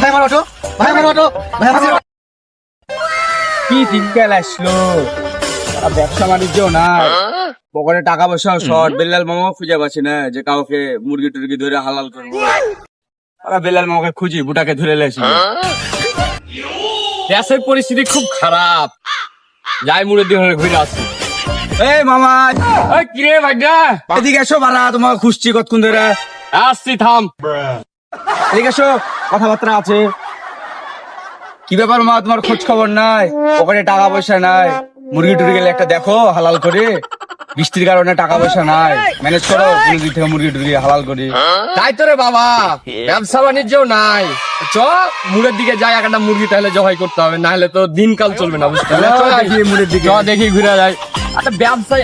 ভাই আমার অটো, ভাই আমার অটো, ভাই আমার অটো। কি দিনকাল আসলো, ব্যবসা বাণিজ্য না, পকেটে টাকা পয়সা শর্ট। বেলাল মামা খুঁজে পাচ্ছি না যে কাউকে মুরগি টুরগি ধরে হালাল করবো। বেলাল মামাকে খুঁজি, বুটাকে ধরে লেছি। দেশের পরিস্থিতি খুব খারাপ, যাই মুড়ে দিয়ে ঘুরে আসছি। এই মামা, কিরে ভাইডা এদিকে এসো, বাড়া তোমাকে খুঁজছি কতক্ষণ ধরে। আসছি, থাম। এদিকে এসো, কথাবার্তা আছে। কি ব্যাপার মা, তোমার খোঁজ খবর নাই, ওখানে টাকা পয়সা নাই, মুরগি টুরগি গেলে একটা দেখো হালাল করে। বৃষ্টির কারণে টাকা পয়সা নাই, ম্যানেজ করো কোন দিক থেকে মুরগি টুরগি হালাল করি। তাই তো রে বাবা, ব্যবসা বাণিজ্য নাই, চ মুড়ের দিকে যাই, একটা মুরগি তাহলে জবাই করতে হবে, না হলে তো দিনকাল চলবে না, বুঝতে পারছি। মুড়ের দিকে দেখি ঘুরে যাই। আচ্ছা ব্যবসায়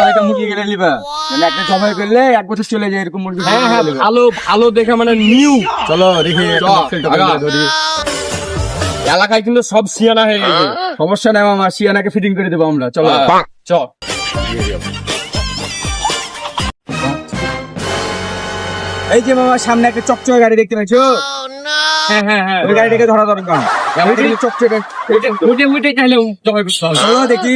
একটা মুরগি গেলে নিবা, মানে একটা জবাই করলে 1 বছর চলে যায় এরকম মুরগি। হ্যাঁ হ্যাঁ, ভালো ভালো দেখে, মানে নিউ। চলো দেখি ধরি। এলাকায় কিন্তু সব সিয়ানা হয়ে গেছে। সমস্যা নাই মামা, সিয়ানাকে ফিটিং করে দেবো আমরা। চলো চ। এই যে মামা, সামনে একটা চকচকে গাড়ি দেখতে পাচ্ছ? হ্যাঁ হ্যাঁ হ্যাঁ, ওই গাড়িটাকে ধরা দরকার। চকচকে উঠে চাইলে দেখি।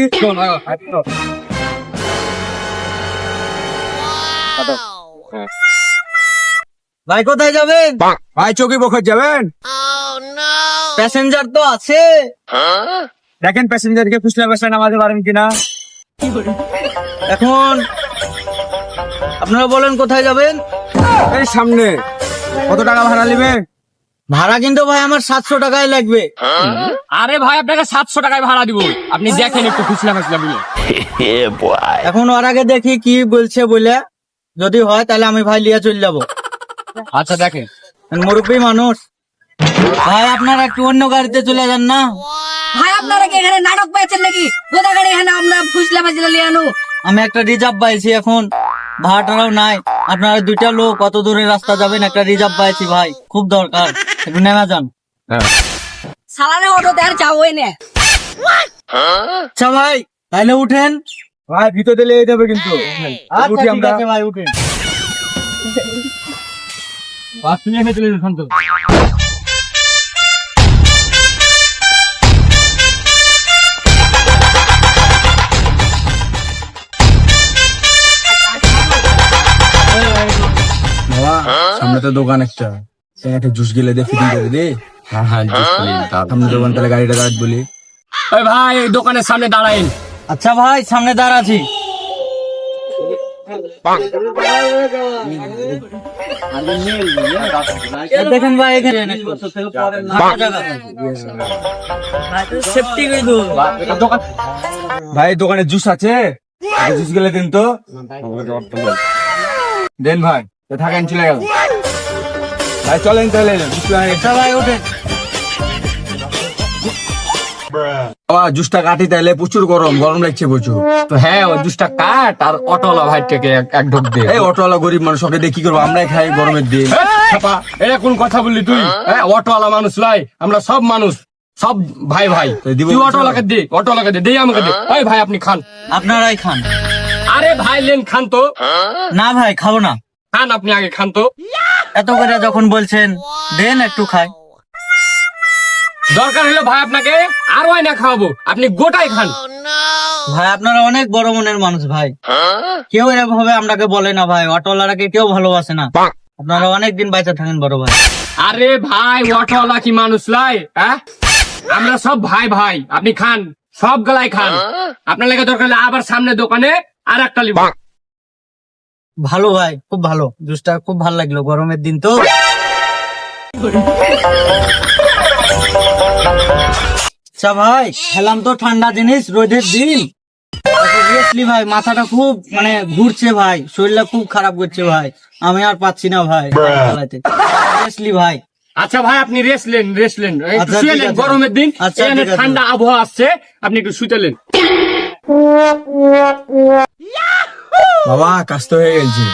ভাই কোথায় যাবেন? ভাই চৌকি বখর যাবেন? প্যাসেঞ্জার তো আছে। দেখেন প্যাসেঞ্জারকে খুচরা ব্যবসা নামাতে পারেন কিনা। এখন আপনারা বলেন কোথায় যাবেন? এই সামনে। কত টাকা ভাড়া নেবে? ভাড়া কিন্তু ভাই আমার 700 টাকাই লাগবে। আরে ভাই, আপনাকে 700 টাকায় ভাড়া দিব, আপনি দেখেন একটু খুচরা ব্যবসা বলে। এখন ওর আগে দেখি কি বলছে, বলে যদি হয় তাহলে আমি ভাই লিয়ে চলে যাবো। আচ্ছা দেখেন। মুরব্বী মানুষ ভাই, আপনারা একটু অন্য গাড়িতে চলে যান না। ভাই আপনারা কি এখানে নাটক পেয়েছেন নাকি? গোদা গাড়ি এখানে আমরা ফুসলা বাজিলা লিয়ে আনো। আমি একটা রিজার্ভ পাইছি, এখন ভাড়াটাও নাই। আপনারা 2টা লোক কত দূরের রাস্তা যাবেন, একটা রিজার্ভ পাইছি ভাই, খুব দরকার, একটু নেমে যান। সালারে অটোতে আর যাবোই না। আচ্ছা ভাই তাহলে উঠেন। ভাই ভিতরে লেগে যাবে কিন্তু। আচ্ছা উঠি ঠিক আমরা। আছে ভাই, উঠেন। সামনে তো দোকান একটা, একটা জুস গেলে দিয়ে ফিটিং করে দে। হ্যাঁ হ্যাঁ, সামনে দোকান, তাহলে গাড়িটা দাঁড়াত বলি। ভাই দোকানের সামনে দাঁড়াইন। আচ্ছা ভাই সামনে দাঁড়াচ্ছি। দেখেন ভাই এখানে সেফটি কিন্তু। ভাই দোকানে জুস আছে, জুস গেলে দিন তো। দেন ভাই, থাকেন, চলে গেল ভাই। চলেন তাহলে। আচ্ছা ভাই ওঠেন। জুসটা কাটি তাহলে, প্রচুর গরম গরম লাগছে প্রচুর। তো হ্যাঁ, ওই জুসটা কাট, আর অটোওয়ালা ভাইটাকে এক ঢোক দে। এই অটোওয়ালা গরিব মানুষ, ওকে দিয়ে কি করবো, আমরাই খাই গরমের দিন। এটা কোন কথা বললি তুই? অটোওয়ালা মানুষ লাই, আমরা সব মানুষ, সব ভাই ভাই। তুই অটোওয়ালাকে দে, অটোওয়ালাকে দে, দেই আমাকে দে। এই ভাই আপনি খান। আপনারাই খান। আরে ভাই লেন, খান তো। না ভাই খাবো না। খান, আপনি আগে খান তো। এত করে যখন বলছেন দেন একটু খাই। দরকার হলে ভাই আপনাকে আরো না খাওয়াবো, আপনি গোটাই খান। ভাই আপনারা অনেক বড় মনের মানুষ ভাই, কেউ এরকম ভাবে আপনাকে বলে না ভাই, অটোওয়ালাকে কেউ ভালোবাসে না। আপনারা অনেকদিন বাইচা থাকেন বড় ভাই। আরে ভাই, অটোওয়ালা কি মানুষ লাই? হ্যাঁ, আমরা সব ভাই ভাই। আপনি খান, সব গলাই খান। আপনার লেগে দরকার হলে আবার সামনে দোকানে আর একটা লিব। ভালো ভাই, খুব ভালো, জুসটা খুব ভালো লাগলো, গরমের দিন তো। আচ্ছা ভাই খেলাম তো ঠান্ডা জিনিস, রোদের দিন সিরিয়াসলি ভাই মাথাটা খুব মানে ঘুরছে ভাই, শরীরটা খুব খারাপ করছে ভাই, আমি আর পাচ্ছি না ভাই চালাতে সিরিয়াসলি ভাই। আচ্ছা ভাই, আপনি রেস্ট লেন, রেস্ট লেন, আচ্ছা, শুয়ে ঠিক নেন। আছে। গরমের দিন, আচ্ছা, এখানে ঠিক আছে। ঠান্ডা আবহাওয়া আসছে, আপনি একটু শুতে লেন। বাবা কাজ তো হয়ে গেছে।